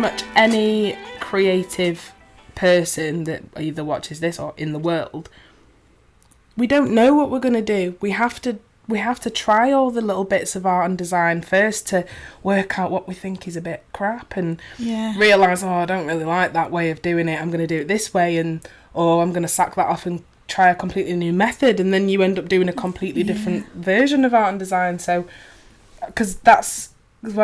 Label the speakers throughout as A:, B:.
A: much any creative person that either watches this or in the world, we don't know what we're going to do. We have to try all the little bits of art and design first to work out what we think is a bit crap and realise, I don't really like that way of doing it. I'm going to do it this way, or I'm going to sack that off and try a completely new method, and then you end up doing a completely different version of art and design. So, because I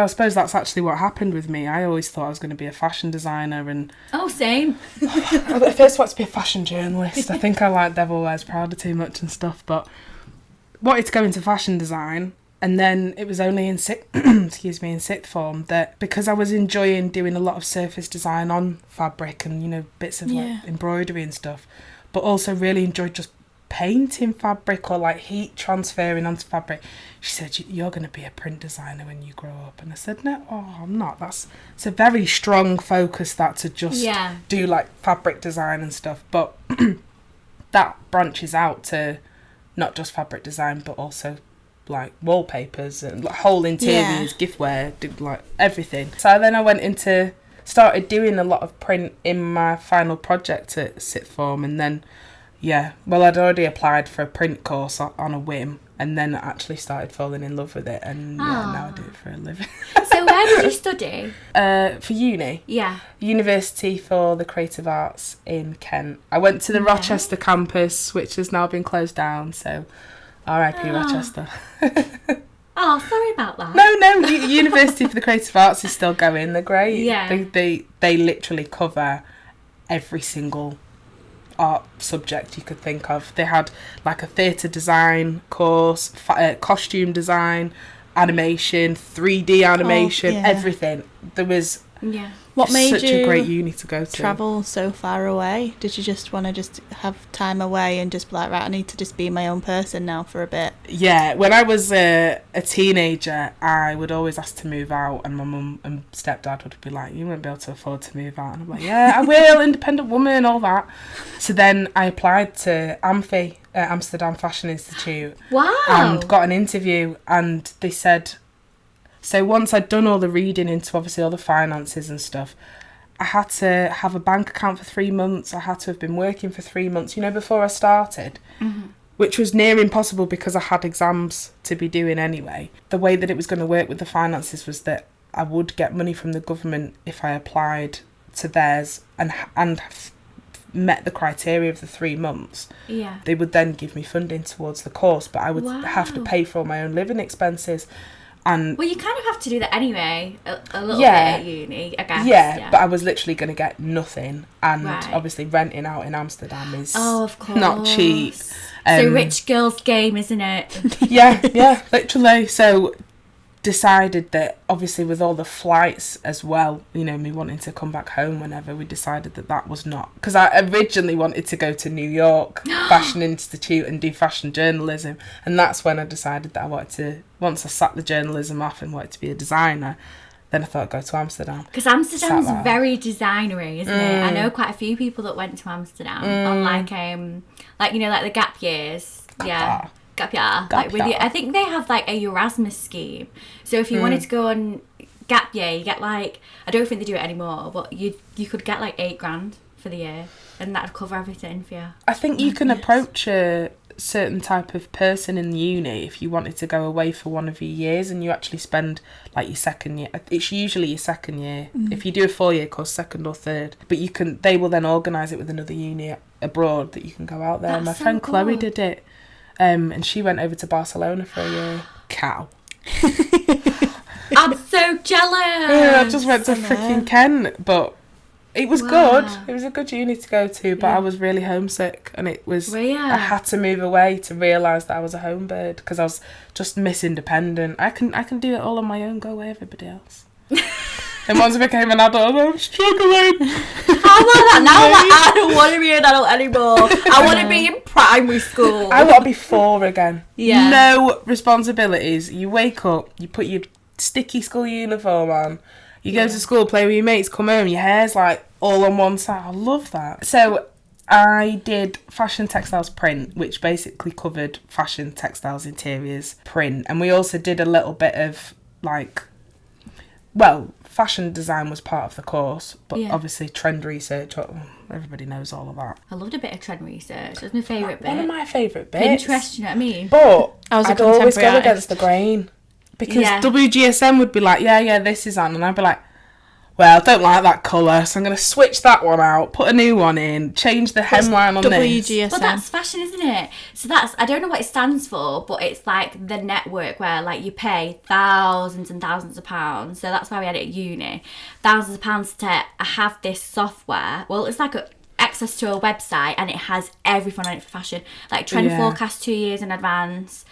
A: suppose that's actually what happened with me. I always thought I was going to be a fashion designer, and
B: same.
A: I first wanted to be a fashion journalist. I think I like Devil Wears Prada too much and stuff, but wanted to go into fashion design. And then it was only in sixth form that, because I was enjoying doing a lot of surface design on fabric and bits of like embroidery and stuff, but also really enjoyed just painting fabric or like heat transferring onto fabric. She said, you're going to be a print designer when you grow up. And I said, no, I'm not. It's a very strong focus, that, to just do like fabric design and stuff. But that branches out to not just fabric design, but also like wallpapers and like whole interiors, giftware, like everything. So then I started doing a lot of print in my final project at sixth form, and then I'd already applied for a print course on a whim, and then actually started falling in love with it, and now I do it for a living.
B: So where did you study?
A: For uni?
B: Yeah.
A: University for the Creative Arts in Kent. I went to the Rochester campus, which has now been closed down, so R.I.P. Rochester.
B: Sorry about that.
A: No, University for the Creative Arts is still going. They're great.
B: Yeah.
A: They literally cover every single art subject you could think of. They had like a theatre design course, costume design, animation, 3D animation, everything. There was
C: what made
A: such
C: you
A: a great uni to go to.
C: Travel so far away? Did you just want to have time away and just be like, right, I need to just be my own person now for a bit?
A: Yeah, when I was a teenager, I would always ask to move out, and my mum and stepdad would be like, you won't be able to afford to move out. And I'm like, yeah, I will, independent woman, all that. So then I applied to AMFI, Amsterdam Fashion Institute.
B: Wow.
A: And got an interview, and they said, so once I'd done all the reading into obviously all the finances and stuff, I had to have a bank account for 3 months. I had to have been working for 3 months, before I started, which was near impossible because I had exams to be doing anyway. The way that it was going to work with the finances was that I would get money from the government if I applied to theirs and met the criteria of the 3 months.
B: Yeah.
A: They would then give me funding towards the course, but I would have to pay for all my own living expenses. And
B: well, you kind of have to do that anyway, a little bit at uni, I guess.
A: Yeah, but I was literally going to get nothing. And obviously renting out in Amsterdam is not cheap.
B: It's a rich girl's game, isn't it?
A: yeah, literally. So decided that obviously with all the flights as well, me wanting to come back home whenever, we decided that was not, because I originally wanted to go to New York Fashion Institute and do fashion journalism, and that's when I decided that I wanted to, once I sat the journalism off and wanted to be a designer, then I thought I'd go to Amsterdam.
B: Because Amsterdam's very designery, isn't it? I know quite a few people that went to Amsterdam on like the gap years. Gap year. I think they have like a Erasmus scheme. So if you wanted to go on gap year, you get like, I don't think they do it anymore, but you could get like $8,000 for the year, and that'd cover everything for you.
A: I think you can approach a certain type of person in the uni if you wanted to go away for one of your years, and you actually spend like your second year. It's usually your second year. If you do a 4-year course, second or third, but they will then organise it with another uni abroad that you can go out there.
B: That's
A: My
B: so
A: friend
B: cool.
A: Chloe did it. And she went over to Barcelona for a year. Cow.
B: I'm so jealous.
A: Yeah, I just went to freaking Kent, but it was good. It was a good uni to go to, but I was really homesick, and it was. I had to move away to realise that I was a home bird, because I was just Miss Independent. I can do it all on my own. Go away, everybody else. And once I became an adult, I'm struggling.
B: How about that? Now I'm like, I don't want to be an adult anymore. I want to be in primary school.
A: I want to be 4 again.
B: Yeah.
A: No responsibilities. You wake up, you put your sticky school uniform on, you go to school, play with your mates, come home, your hair's like all on one side. I love that. So I did fashion textiles print, which basically covered fashion textiles interiors print. And we also did a little bit of like well, fashion design was part of the course, but
B: Yeah.
A: obviously trend research, everybody knows all of that.
B: I loved a bit of trend research. That's my favourite bit.
A: One of my favourite bits.
B: Pinterest, you know what I mean?
A: But
C: I was a
A: I'd always
C: contemporary
A: go
C: artist.
A: against the grain. Because
B: Yeah.
A: WGSM would be like, yeah, this is on. And I'd be like, well, I don't like that colour, so I'm going to switch that one out, put a new one in, change the hemline on this.
C: WGSM.
B: Well, that's fashion, isn't it? So I don't know what it stands for, but it's like the network where like you pay thousands and thousands of pounds. So that's why we had it at uni. Thousands of pounds to have this software. Well, it's like access to a website and it has everything on it for fashion. Like trend forecast 2 years in advance.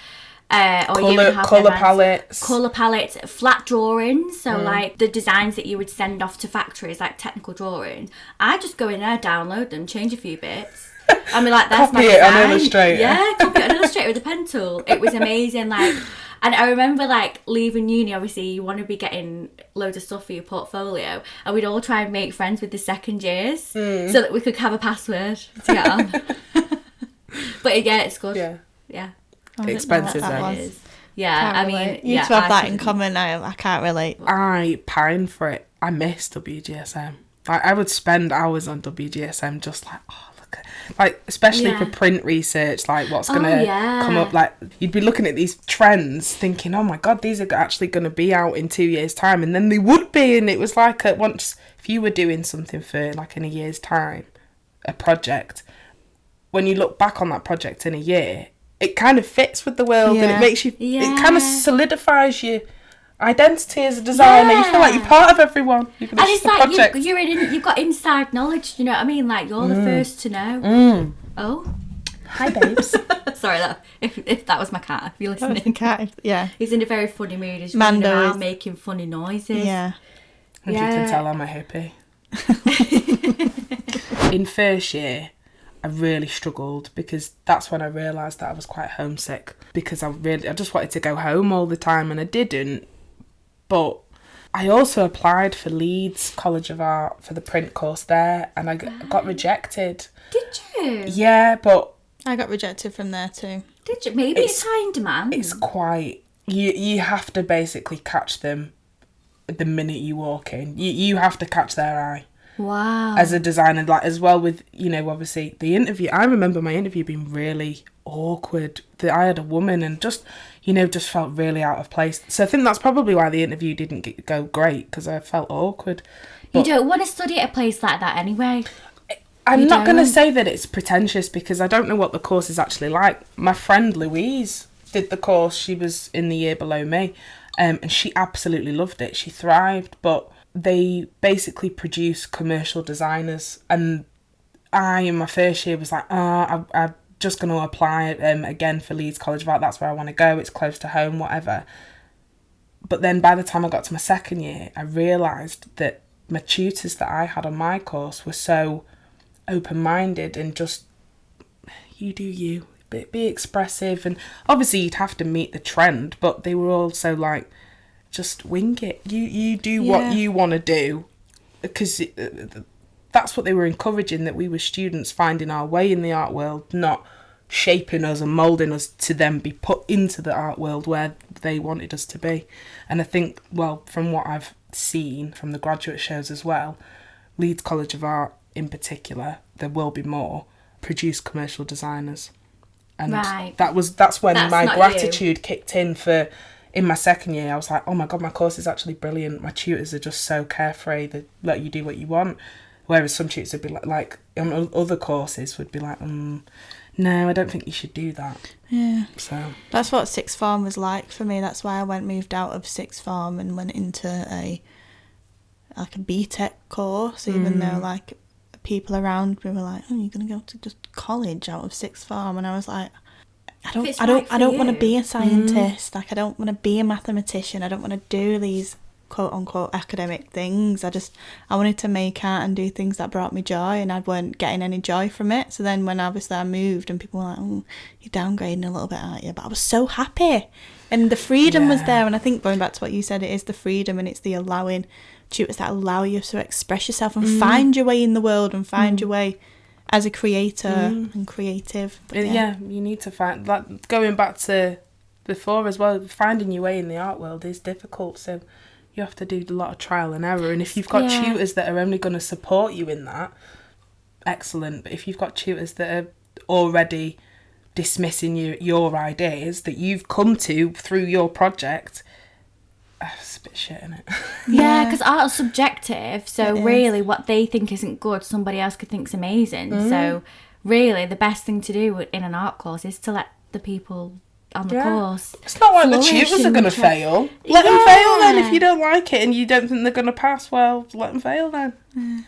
B: Or a year and a half in
A: Colour
B: advance.
A: palettes.
B: Colour palettes, flat drawings, so like the designs that you would send off to factories, like technical drawings. I just go in there, download them, change a few bits. I mean, like, that's
A: Copy
B: my
A: it
B: design.
A: on Illustrator.
B: Yeah, copy it on Illustrator with a pen tool. It was amazing, like, and I remember like leaving uni. Obviously, you want to be getting loads of stuff for your portfolio, and we'd all try and make friends with the second years so that we could have a password to get on. But yeah, it's good. Yeah.
A: Expensive
C: that
A: though.
C: was.
B: It is. Yeah,
C: Can't
B: I mean,
C: relate. You
B: yeah,
C: two have
B: I
C: that in
B: couldn't-
C: common. I can't relate.
A: I pine for it. I miss WGSM. Like, I would spend hours on WGSM just like, oh, look at, like, especially for
B: Yeah.
A: print research, like what's going to
B: yeah.
A: come up. Like, you'd be looking at these trends thinking, oh my God, these are actually going to be out in 2 years' time. And then they would be. And it was like, once, if you were doing something for like in a year's time, a project, when you look back on that project in a year, it kind of fits with the world and it makes you, it kind of solidifies your identity as a designer. You feel like you're part of everyone.
B: And it's like you've got inside knowledge, you know what I mean? Like, you're the first to know. Oh.
A: Hi, babes.
B: Sorry, if that was my cat, if you're
C: That was the
B: listening.
C: cat. Yeah.
B: He's in a very funny mood. He's
C: Mando
B: running around
C: is-
B: making funny noises.
C: Yeah.
A: If you can tell, I'm a hippie. In first year, I really struggled because that's when I realised that I was quite homesick because I just wanted to go home all the time and I didn't. But I also applied for Leeds College of Art for the print course there and I got rejected.
B: Did you?
A: Yeah, but
C: I got rejected from there too.
B: Did you? Maybe it's high in demand.
A: it's quite... You have to basically catch them the minute you walk in. You have to catch their eye.
B: Wow.
A: As a designer, like, as well with, you know, obviously the interview. I remember my interview being really awkward. I had a woman and just felt really out of place. So I think that's probably why the interview didn't go great, because I felt awkward.
B: You don't want to study at a place like that anyway.
A: I'm not going to say that it's pretentious because I don't know what the course is actually like. My friend Louise did the course. She was in the year below me, and she absolutely loved it. She thrived, but they basically produce commercial designers, and I in my first year was like, I'm just going to apply again for Leeds College of Art. That's where I want to go. It's close to home, whatever. But then by the time I got to my second year, I realised that my tutors that I had on my course were so open-minded and just, you do you, be expressive, and obviously you'd have to meet the trend, but they were also like, just wing it. You do what you want to do, because that's what they were encouraging, that we were students finding our way in the art world, not shaping us and moulding us to then be put into the art world where they wanted us to be. And I think, well, from what I've seen from the graduate shows as well, Leeds College of Art in particular, there will be more, produce commercial designers. And that's when my gratitude kicked in for... In my second year, I was like, oh my God, my course is actually brilliant. My tutors are just so carefree. They let you do what you want. Whereas some tutors would be like on other courses would be like, no, I don't think you should do that.
C: Yeah.
A: So
C: that's what sixth form was like for me. That's why I moved out of sixth form and went into a BTEC course, even though like people around me were like, oh, you're going to go to just college out of sixth form. And I was like, I don't want to be a scientist. Like, I don't want to be a mathematician. I don't want to do these quote unquote academic things. I wanted to make art and do things that brought me joy, and I weren't getting any joy from it. So then when obviously I moved and people were like, oh, you're downgrading a little bit, aren't you? But I was so happy, and the freedom was there. And I think going back to what you said, it is the freedom and it's the allowing tutors that allow you to express yourself and find your way in the world and find your way as a creator and creative. But
A: yeah, you need to find, like, going back to before as well, finding your way in the art world is difficult. So You have to do a lot of trial and error. And if you've got tutors that are only going to support you in that, excellent. But if you've got tutors that are already dismissing your ideas that you've come to through your project, it's a bit shit, isn't it?
B: Yeah, because art is subjective. So really, what they think isn't good, somebody else could think's amazing. So really, the best thing to do in an art course is to let the people on the course.
A: It's not like the tutors are going to fail. Let them fail then. If you don't like it and you don't think they're going to pass, well, let them fail then.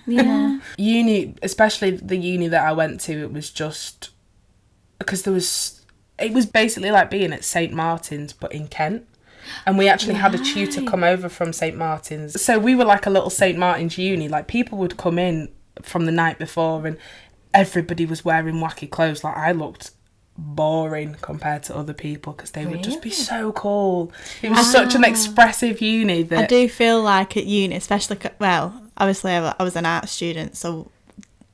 B: Yeah.
A: Uni, especially the uni that I went to, it was just because it was basically like being at St Martin's but in Kent. And we actually had a tutor come over from St Martin's. So we were like a little St Martin's uni. Like, people would come in from the night before and everybody was wearing wacky clothes. Like, I looked boring compared to other people because they would just be so cool. It was such an expressive uni that
C: I do feel like at uni, especially, well, obviously I was an art student, so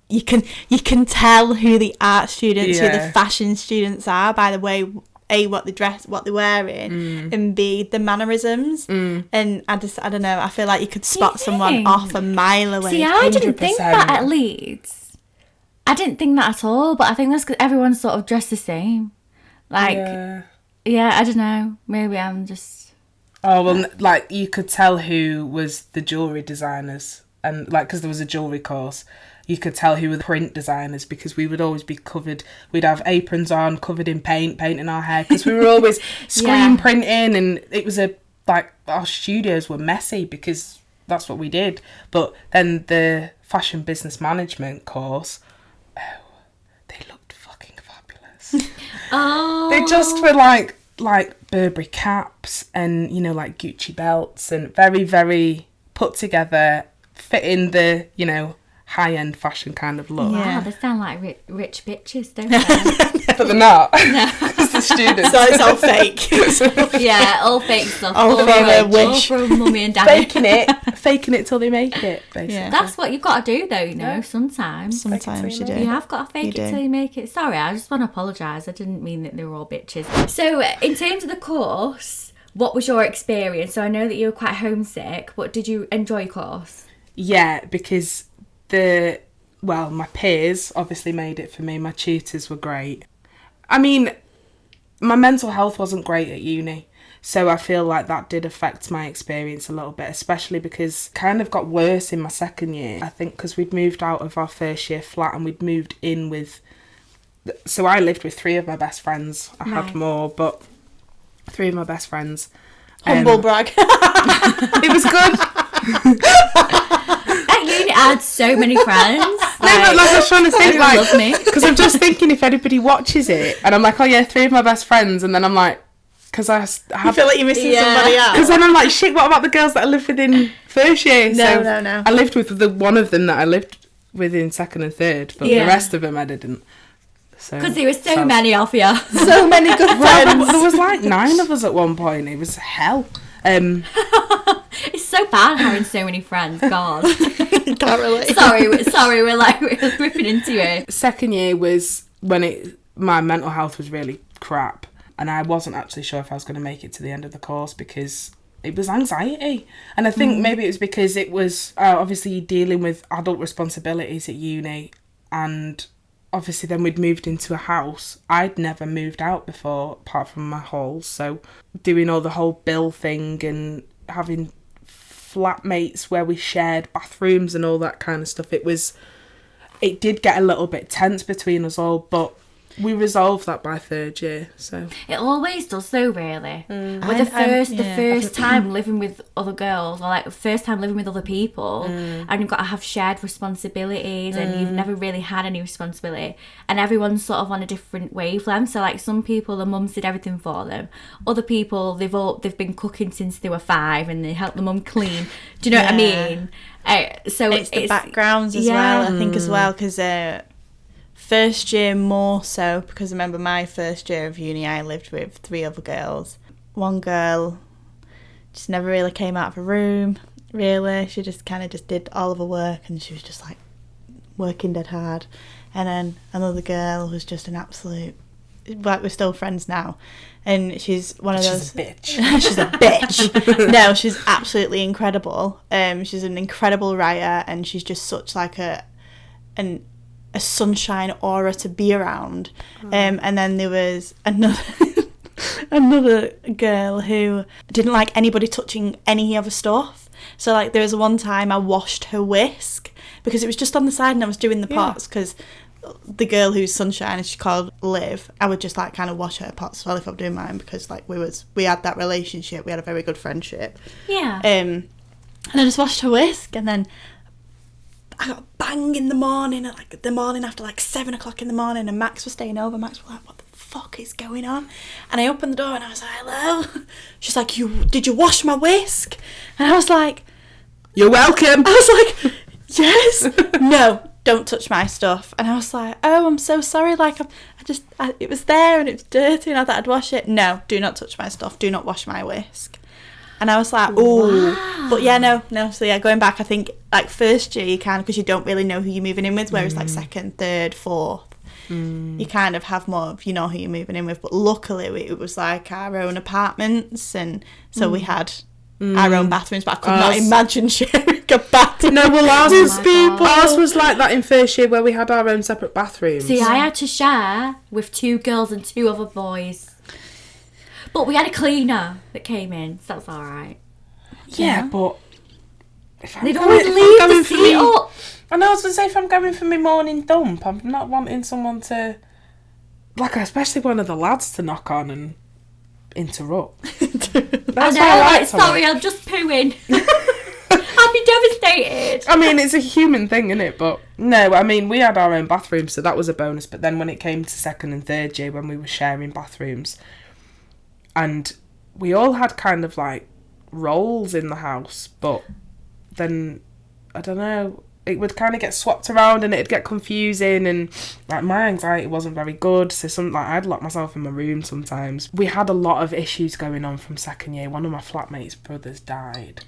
C: you can tell who the art students, who the fashion students are by the way, A, what they dress, what they're wearing, and B, the mannerisms. And I don't know, I feel like you could spot someone off a mile away.
B: See, I didn't think that at Leeds. I didn't think that at all, but I think that's because everyone's sort of dressed the same. Like, yeah, I don't know. Maybe I'm just...
A: Oh, well, like, you could tell who was the jewellery designers. And, like, because there was a jewellery course, you could tell who were the print designers because we would always be covered. We'd have aprons on, covered in painting our hair because we were always screen printing. And it was our studios were messy because that's what we did. But then the fashion business management course... they looked fucking fabulous. They just were like Burberry caps and, you know, like Gucci belts and very, very put together, fit in the, you know, high-end fashion kind of look.
B: Wow, they sound like rich bitches, don't they?
A: But they're not. It's the students.
C: So it's all fake.
B: Yeah, all fake stuff.
C: All from a wish.
B: All from mummy and daddy.
A: Faking it till they make it, basically.
C: Yeah.
B: That's what you've got to do, though, you know, sometimes.
C: Sometimes you do.
B: You have got to fake it till you make it. Sorry, I just want to apologise. I didn't mean that they were all bitches. So, in terms of the course, what was your experience? So, I know that you were quite homesick, but did you enjoy your course?
A: Yeah, because my peers obviously made it for me. My tutors were great. I mean, my mental health wasn't great at uni. So I feel like that did affect my experience a little bit, especially because it kind of got worse in my second year. I think because we'd moved out of our first year flat and we'd moved in with... So I lived with 3 of my best friends. I had more, but 3 of my best friends.
C: Humble brag.
A: It was good.
B: At uni, I had so many friends.
A: I was trying to think,
B: love me.
A: Because I'm just thinking if anybody watches it, and I'm like, oh yeah, 3 of my best friends, and then I'm like, because I
C: feel like you're missing somebody else.
A: Because then I'm like, shit, what about the girls that I lived with in first year?
C: No.
A: I lived with the one of them that I lived with in second and third, but the rest of them I didn't.
B: Because there were so many of you.
C: So many good friends.
A: There was like 9 of us at one point. It was hell.
B: It's so bad having so many friends. God.
C: Can't relate.
B: Sorry, we're ripping into it.
A: Second year was when my mental health was really crap, and I wasn't actually sure if I was going to make it to the end of the course because it was anxiety. And I think maybe it was because it was obviously dealing with adult responsibilities at uni, and obviously then we'd moved into a house. I'd never moved out before apart from my halls, so doing all the whole bill thing and having flatmates where we shared bathrooms and all that kind of stuff, it did get a little bit tense between us all, but we resolved that by third year. So
B: it always does though, really. With the first time living with other girls, or like first time living with other people, and you've got to have shared responsibilities, and you've never really had any responsibility, and everyone's sort of on a different wavelength. So like some people, the mums did everything for them. Other people, they've been cooking since they were 5, and they help the mum clean. Do you know what I mean? So
C: it's the backgrounds as well. I think as well because. First year more so, because I remember my first year of uni I lived with 3 other girls. One girl just never really came out of her room, really. She just kind of just did all of her work and she was just like working dead hard. And then another girl was just an absolute like, we're still friends now. And she's one of those...
A: She's a bitch.
C: She's a bitch. No, she's absolutely incredible. She's an incredible writer, and she's just such like a sunshine aura to be around. And then there was another girl who didn't like anybody touching any of her stuff. So like there was one time I washed her whisk because it was just on the side and I was doing the pots because the girl who's sunshine, as she called Liv, I would just like kind of wash her pots as well if I'm doing mine, because like we had that relationship, we had a very good friendship.
B: Yeah.
C: And I just washed her whisk, and then I got a bang in the morning, at like the morning after like 7 o'clock in the morning, and Max was staying over. Max was like, what the fuck is going on? And I opened the door and I was like, hello. She's like, did you wash my whisk? And I was like,
A: you're welcome.
C: I was like, yes. No, don't touch my stuff. And I was like, oh, I'm so sorry, like it was there and it was dirty and I thought I'd wash it. No, do not touch my stuff, do not wash my whisk. And I was like, oh, wow. But yeah, no. So yeah, going back, I think like first year you can, because you don't really know who you're moving in with, whereas like second, third, fourth, you kind of have more of, you know, who you're moving in with. But luckily it was like our own apartments, and so we had our own bathrooms, but I could not imagine sharing a bathroom.
A: No, well, ours was like that in first year, where we had our own separate bathrooms.
B: See, I had to share with 2 girls and 2 other boys. But we had a cleaner that came in, so that's all right.
A: Yeah, but if I'm
B: they'd always leave the seat up.
A: I know, I was going to say, if I'm going for my morning dump, I'm not wanting someone to, like, especially one of the lads to knock on and interrupt. That's
B: I know, sorry, I'm just pooing. I'd be devastated.
A: I mean, it's a human thing, isn't it? But no, I mean, we had our own bathrooms, so that was a bonus. But then when it came to second and third year, when we were sharing bathrooms, and we all had kind of like roles in the house, but then, I don't know, it would kind of get swapped around and it'd get confusing, and like my anxiety wasn't very good, so I'd lock myself in my room sometimes. We had a lot of issues going on from second year. One of my flatmates' brothers died.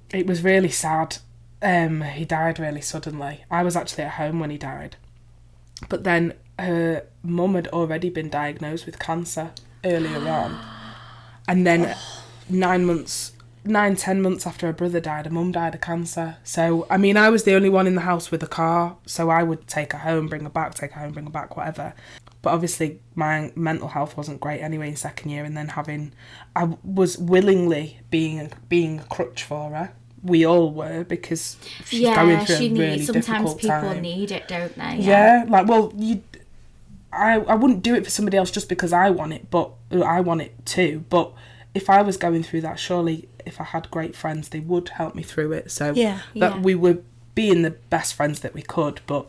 A: It was really sad. He died really suddenly. I was actually at home when he died, but then her mum had already been diagnosed with cancer earlier on, and then 10 months after her brother died, her mum died of cancer. So I mean, I was the only one in the house with a car, so I would take her home, bring her back, whatever. But obviously my mental health wasn't great anyway in second year, and then I was willingly being a crutch for her. We all were, because she's going through a really difficult time.
B: Sometimes people need it, don't they?
A: Yeah, like, well, I wouldn't do it for somebody else just because I want it, but I want it too. But if I was going through that, surely if I had great friends, they would help me through it. So we were being the best friends that we could. But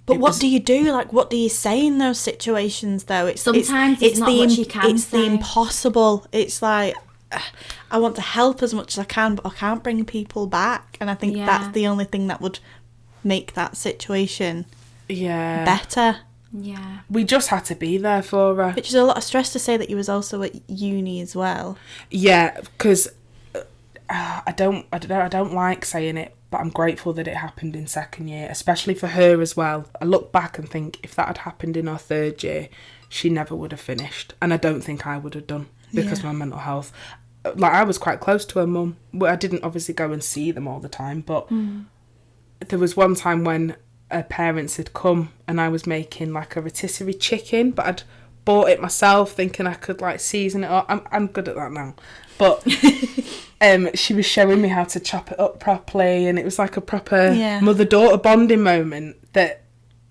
C: what do you do? Like, what do you say in those situations, though?
B: Sometimes it's not what you can say.
C: The impossible. It's like, I want to help as much as I can, but I can't bring people back. And I think that's the only thing that would make that situation better.
B: Yeah.
A: We just had to be there for her.
C: Which is a lot of stress to say that you was also at uni as well.
A: Yeah, because I don't like saying it, but I'm grateful that it happened in second year, especially for her as well. I look back and think, if that had happened in our third year, she never would have finished, and I don't think I would have done, because of my mental health. Like, I was quite close to her mum. I didn't obviously go and see them all the time, but there was one time when her parents had come and I was making like a rotisserie chicken, but I'd bought it myself thinking I could like season it up. I'm good at that now, but she was showing me how to chop it up properly, and it was like a proper mother-daughter bonding moment that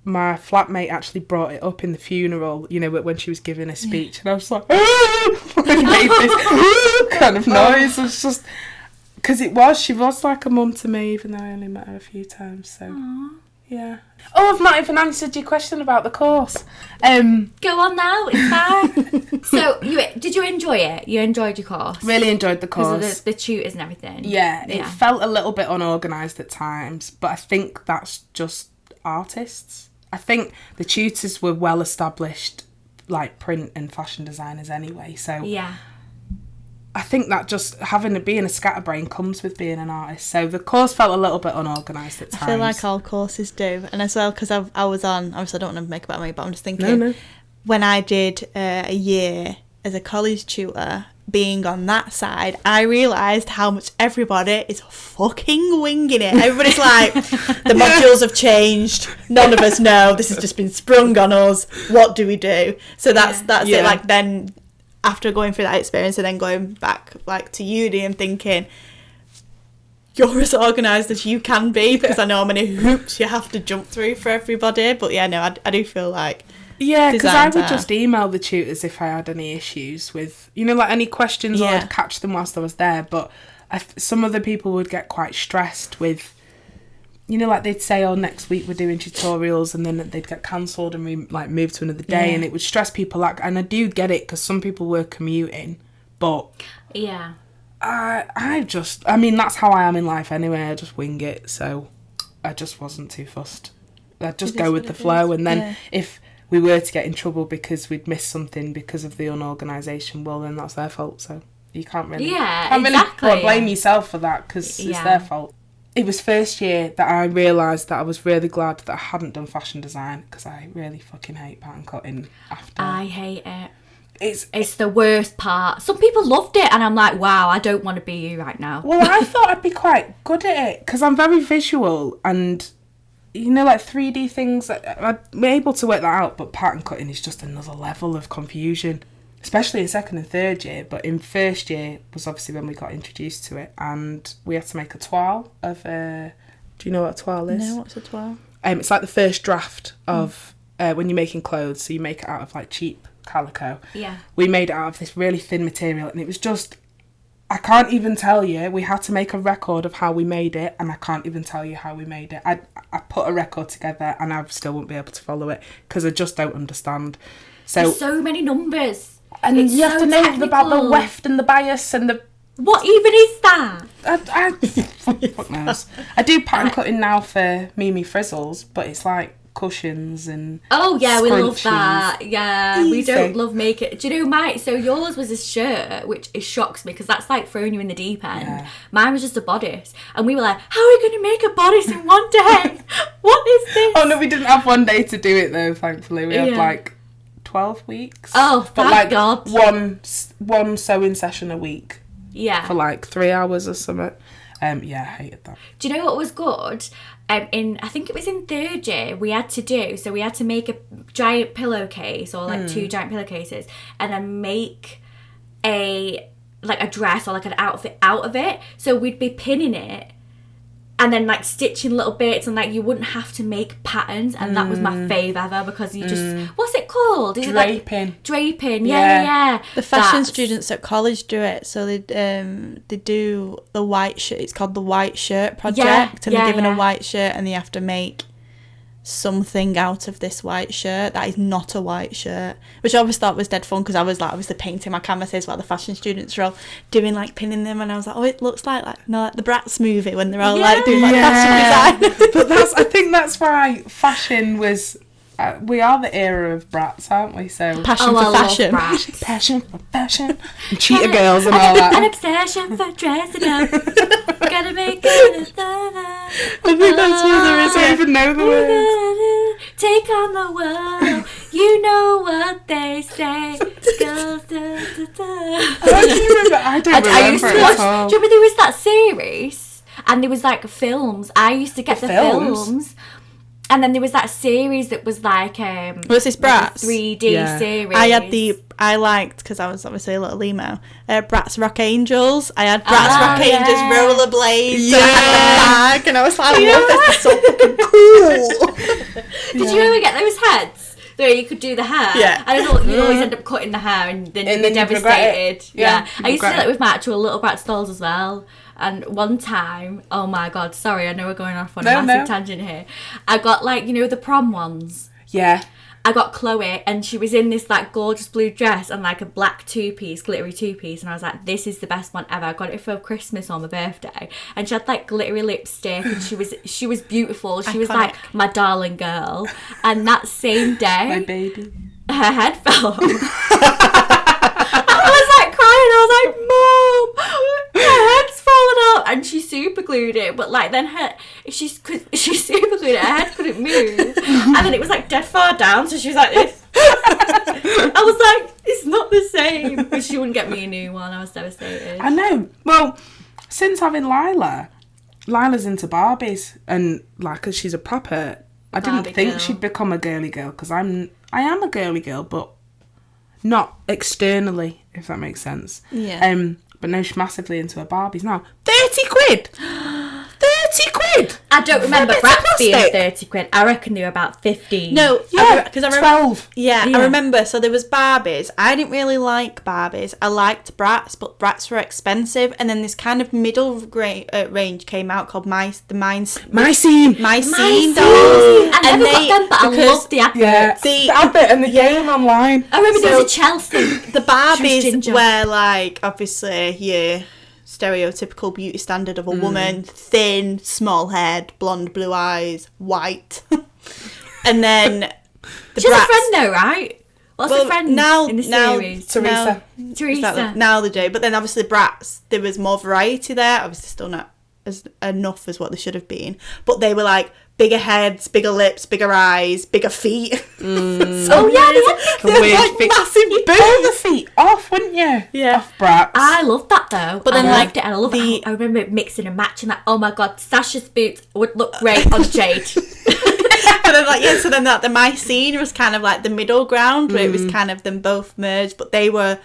A: my flatmate actually brought it up in the funeral, you know, when she was giving a speech, and I was like, I made this kind of noise. It was just because she was like a mum to me, even though I only met her a few times. So yeah. Oh, I've not even answered your question about the course.
B: Go on now, it's fine. So, did you enjoy it? You enjoyed your course?
A: Really enjoyed the course.
B: Because of the tutors and everything?
A: Yeah, it felt a little bit unorganised at times, but I think that's just artists. I think the tutors were well established, like print and fashion designers anyway, so
B: yeah.
A: I think that just being a scatterbrain comes with being an artist. So the course felt a little bit unorganised at times.
C: I feel like all courses do. And as well, because I was on, obviously I don't want to make about me, but I'm just thinking, when I did a year as a college tutor, being on that side, I realised how much everybody is fucking winging it. Everybody's like, the modules have changed, none of us know, this has just been sprung on us, what do we do? So that's it. Like, then after going through that experience and then going back like to uni and thinking, you're as organised as you can be, because I know how many hoops you have to jump through for everybody. But yeah, no, I do feel like,
A: yeah, because I would just email the tutors if I had any issues with, you know, like any questions, or I'd catch them whilst I was there. But some other people would get quite stressed with, you know, like they'd say, oh, next week we're doing tutorials, and then they'd get cancelled and we like move to another day, and it would stress people out. And I do get it, because some people were commuting, but
B: yeah,
A: I mean, that's how I am in life anyway. I just wing it, so I just wasn't too fussed. I'd just go with the flow, and then if we were to get in trouble because we'd missed something because of the unorganisation, well, then that's their fault. So you can't really, blame yourself for that, because it's their fault. It was first year that I realised that I was really glad that I hadn't done fashion design, because I really fucking hate pattern cutting after.
B: I hate it. It's the worst part. Some people loved it, and I'm like, wow, I don't want to be you right now.
A: Well, I thought I'd be quite good at it, because I'm very visual, and you know, like 3D things, I'm able to work that out, but pattern cutting is just another level of confusion, especially in second and third year. But in first year was obviously when we got introduced to it, and we had to make a toile of, do you know what a toile is?
C: No, what's a toile?
A: It's like the first draft of when you're making clothes, so you make it out of like cheap calico.
B: Yeah. We
A: made it out of this really thin material, and it was just, I can't even tell you. We had to make a record of how we made it, and I can't even tell you how we made it. I put a record together, and I still won't be able to follow it, because I just don't understand. So
B: there's so many numbers,
A: and it's you have to know about the weft and the bias and the.
B: What even is that?
A: Fuck knows. I do pattern cutting now for MimiFrizzles, but it's like cushions and
B: we love that. Yeah, we don't love making. Do you know so yours was a shirt, which it shocks me, because that's like throwing you in the deep end. Mine was just a bodice, and we were like, how are we going to make a bodice in one day? What is this?
A: Oh no, we didn't have one day to do it though, thankfully. We had like 12 weeks.
B: Oh, thank God.
A: One sewing session a week.
B: Yeah.
A: For like 3 hours or something. I hated that.
B: Do you know what was good? I think it was in third year, we had to make a giant pillowcase, or like 2 giant pillowcases, and then make a dress or like an outfit out of it. So we'd be pinning it, and then like stitching little bits, and like you wouldn't have to make patterns, and that was my fave ever, because you just what's it called? Is
A: draping.
B: It like draping? Yeah.
C: The fashion students at college do it, so they do the white shirt. It's called the white shirt project, and they're given a white shirt, and they have to make something out of this white shirt that is not a white shirt, which I always thought was dead fun, because I was like obviously painting my canvases while the fashion students were all doing like pinning them, and I was like, oh, it looks like like the Bratz movie when they're all like doing like fashion design.
A: But I think that's why fashion was we are the era of Bratz, aren't we? So
C: passion for fashion.
A: Passion for fashion. And cheetah girls and all that.
B: An obsession for dressing up. Gotta make it.
A: I think that's what there is. I don't even know the words.
B: Take on the world. You know what they say. Girls,
A: I don't remember it at all.
B: Do you remember there was that series? And there was like films. I used to get the films. And then there was that series that was like
C: what's this, Bratz?
B: 3D series.
C: I liked, because I was obviously a little emo, Bratz Rock Angels. I had Bratz Rock Angels rollerblades bag, and I was like, I love this, it's so fucking cool.
B: Did you ever get those heads where you could do the hair?
C: Yeah.
B: And I thought you'd always end up cutting the hair, and then you'd be devastated. Yeah. I used to do that with my actual little Bratz dolls as well. And one time, oh my God, sorry, I know we're going off on a massive tangent here. I got like, you know, the prom ones.
A: Yeah.
B: I got Chloe, and she was in this like gorgeous blue dress and like a black glittery two-piece, and I was like, this is the best one ever. I got it for Christmas on my birthday, and she had like glittery lipstick, and she was beautiful. She was like my darling girl. And that same day,
A: my baby,
B: her head fell off. I was like crying. I was like, Mom, her head's fallen out, and she super glued it. But like then she super glued it, her head couldn't move, and then it was like dead far down, so she was like this. I was like, it's not the same. But she wouldn't get me a new one. I was devastated.
A: I know. Well, since having Lila's into Barbies, and like, 'cause she's a proper. I didn't think she'd become a girly girl, because I am a girly girl, but not externally, if that makes sense.
C: Yeah.
A: But no, she's massively into her Barbies now. 30 quid. 30 quid.
B: I don't remember Bratz being 30 quid. I reckon they were about 15.
C: No,
A: Yeah,
C: because I
A: 12.
C: Yeah, I remember. So there was Barbies. I didn't really like Barbies. I liked Bratz, but Bratz were expensive. And then this kind of middle range came out called My Scene dolls.
B: I never got them, but I loved the advert.
A: Yeah, the advert and the game online.
B: I remember there was a Chelsea.
C: The Barbies were like, obviously, your stereotypical beauty standard of a woman, thin, small head, blonde, blue eyes, white. And then
B: She's a friend though, right? What's the friend in the series?
A: Teresa.
B: Teresa.
C: Now they do. But then obviously Bratz, there was more variety there. Obviously still not as enough as what they should have been. But they were like bigger heads, bigger lips, bigger eyes, bigger feet.
B: So
C: they had like massive
A: You'd
C: boobs.
A: pull the feet off, wouldn't you?
C: Yeah.
A: Off Bratz.
B: I loved that though.
C: But then,
B: I
C: like,
B: loved it, and I love it. I remember it mixing and matching. Like, oh my god, Sasha's boots would look great on Jade.
C: But then, like, so then the My Scene was kind of like the middle ground where it was kind of them both merged, but they were,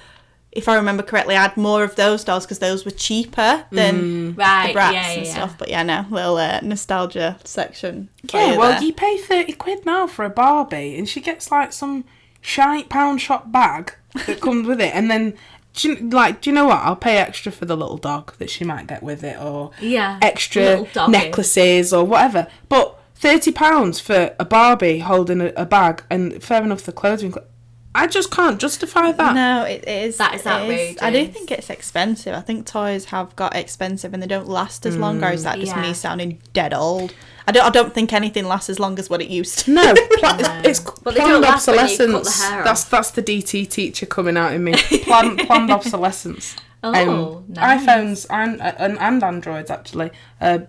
C: if I remember correctly, I had more of those dolls because those were cheaper than the Bratz and stuff. But yeah, no, little nostalgia section.
A: Yeah, well, you pay 30 quid now for a Barbie, and she gets like some shite pound shop bag that comes with it, and then do you know what? I'll pay extra for the little dog that she might get with it, or extra necklaces or whatever. But £30 for a Barbie holding a bag, and fair enough, the clothing. I just can't justify that.
C: No, it is.
B: That is outrageous.
C: I do think it's expensive. I think toys have got expensive and they don't last as long, or is that just me sounding dead old? I don't think anything lasts as long as what it used to.
A: No, it's planned obsolescence.
B: That's
A: the DT teacher coming out in me. Planned obsolescence.
B: Oh, nice.
A: iPhones and Androids actually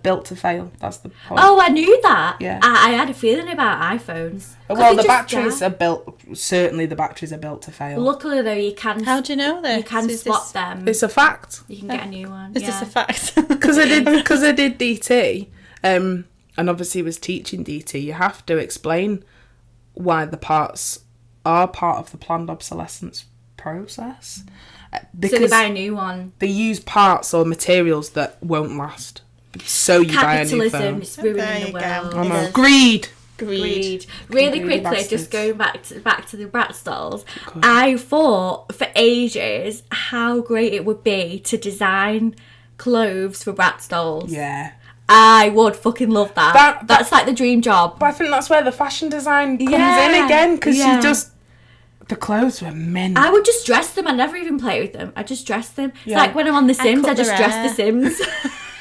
A: built to fail. That's the point.
B: Oh, I knew that.
A: Yeah.
B: I had a feeling about iPhones.
A: Well, the batteries are built. Certainly, the batteries are built to fail.
B: Luckily, though, you can.
C: How do you know this?
B: You can swap them.
A: It's a fact.
B: You can get a new one.
C: Is this a fact?
A: Because I did DT, and obviously was teaching DT. You have to explain why the parts are part of the planned obsolescence process. Because
B: so they buy a new one.
A: They use parts or materials that won't last. So you buy a new phone.
B: Capitalism is ruining the world.
A: Greed.
B: Really
A: Greedy
B: quickly,
A: bastards.
B: just going back to the Bratz dolls, I thought for ages how great it would be to design clothes for Bratz dolls.
A: Yeah.
B: I would fucking love that. That's like the dream job.
A: But I think that's where the fashion design comes in again, because you just... The clothes were mint.
B: I would just dress them. I never even play with them. I just dress them. It's like when I'm on The Sims, I just dress The Sims.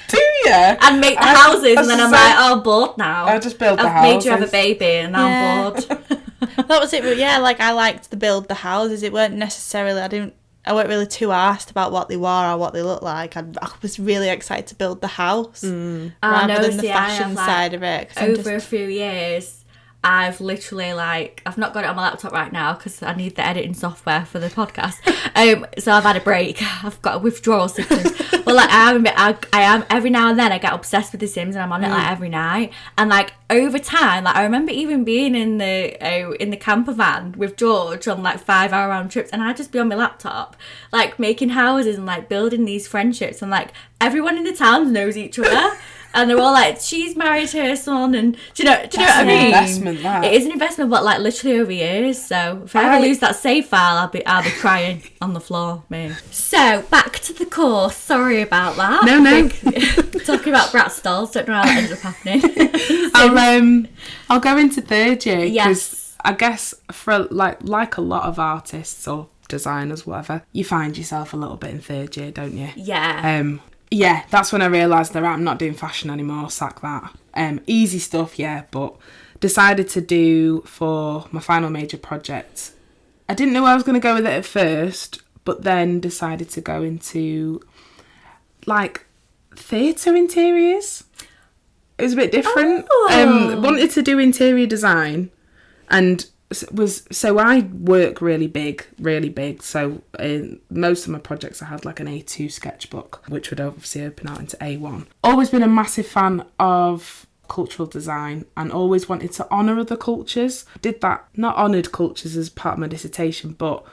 A: Do you?
B: And make the houses, and then I'm like, oh, I'm bored now.
A: I just build the houses.
B: I've made you have a baby, and now I'm bored.
C: That was it. But yeah, like I liked the build the houses. It weren't necessarily. I weren't really too arsed about what they were or what they looked like. I was really excited to build the house rather than the fashion side of it.
B: Over a few years, I've literally I've not got it on my laptop right now because I need the editing software for the podcast. So I've had a break. I've got withdrawal symptoms. But I am every now and then I get obsessed with The Sims, and I'm on it every night. And over time, I remember even being in the camper van with George on 5-hour round trips, and I'd just be on my laptop making houses and building these friendships, and everyone in the town knows each other. And they're all she's married to her son, and do you know what I mean?
A: Investment, that.
B: It is an investment, but literally over years. So if I ever lose that save file, I'll be crying on the floor, me. So back to the course. Sorry about that.
A: No.
B: Talking about Bratz dolls. Don't know how that ended up happening.
A: I'll go into third year because
B: Yes.
A: I guess for like a lot of artists or designers, whatever, you find yourself a little bit in third year, don't you?
B: Yeah.
A: Yeah, that's when I realised that I'm not doing fashion anymore, sack that. Easy stuff, yeah, but decided to do for my final major project. I didn't know where I was going to go with it at first, but then decided to go into, theatre interiors. It was a bit different.
B: Oh.
A: Wanted to do interior design, and so I work really big. So in most of my projects, I had like an A2 sketchbook, which would obviously open out into A1. Always been a massive fan of cultural design and always wanted to honour other cultures. Did that, not honoured cultures as part of my dissertation, but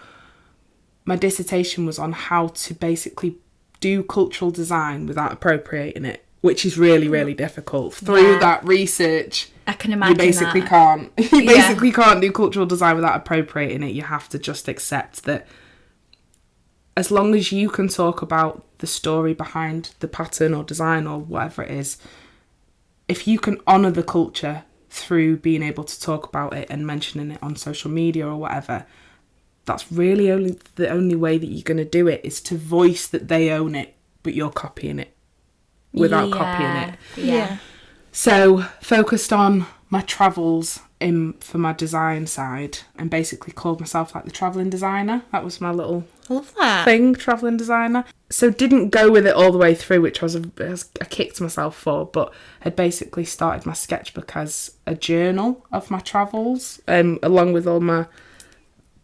A: my dissertation was on how to basically do cultural design without appropriating it, which is really, really difficult. Through that research,
B: I can imagine
A: you basically can't. You basically can't do cultural design without appropriating it. You have to just accept that as long as you can talk about the story behind the pattern or design or whatever it is, if you can honour the culture through being able to talk about it and mentioning it on social media or whatever, that's really the only way that you're going to do it, is to voice that they own it, but you're copying it without copying it.
B: Yeah.
A: So focused on my travels for my design side, and basically called myself like the travelling designer. That was my little thing, travelling designer. So didn't go with it all the way through, which I kicked myself for, but had basically started my sketchbook as a journal of my travels, along with all my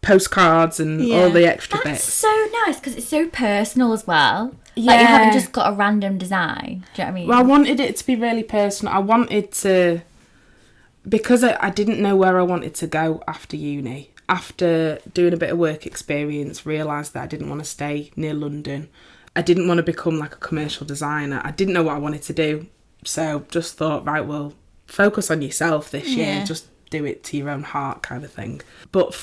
A: postcards and all the extra bits.
B: That's so nice because it's so personal as well. Yeah. Like you haven't just got a random design. Do you know what I mean?
A: Well, I wanted it to be really personal. I wanted to, because I didn't know where I wanted to go after uni. After doing a bit of work experience, realised that I didn't want to stay near London. I didn't want to become like a commercial designer. I didn't know what I wanted to do. So just thought, right, well, focus on yourself this year. Just do it to your own heart kind of thing. But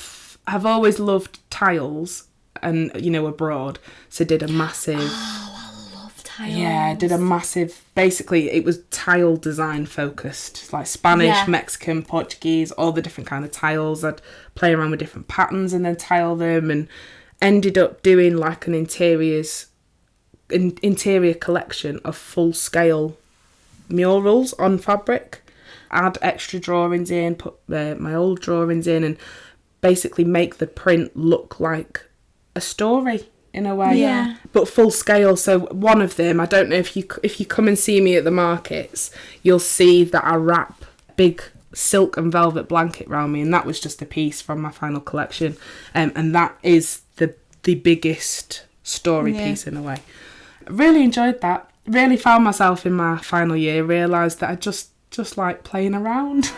A: I've always loved tiles and, abroad. So did a massive...
B: Oh, I love tiles.
A: Yeah, did a massive... Basically, it was tile design focused. Like Spanish, Mexican, Portuguese, all the different kind of tiles. I'd play around with different patterns and then tile them, and ended up doing like an interior collection of full-scale murals on fabric. Add extra drawings in, put my old drawings in, and basically make the print look like a story in a way, but full scale. So one of them, I don't know if you come and see me at the markets, you'll see that I wrap a big silk and velvet blanket around me, and that was just a piece from my final collection, and that is the biggest story piece in a way. I really enjoyed that. Really found myself in my final year, realised that I just like playing around.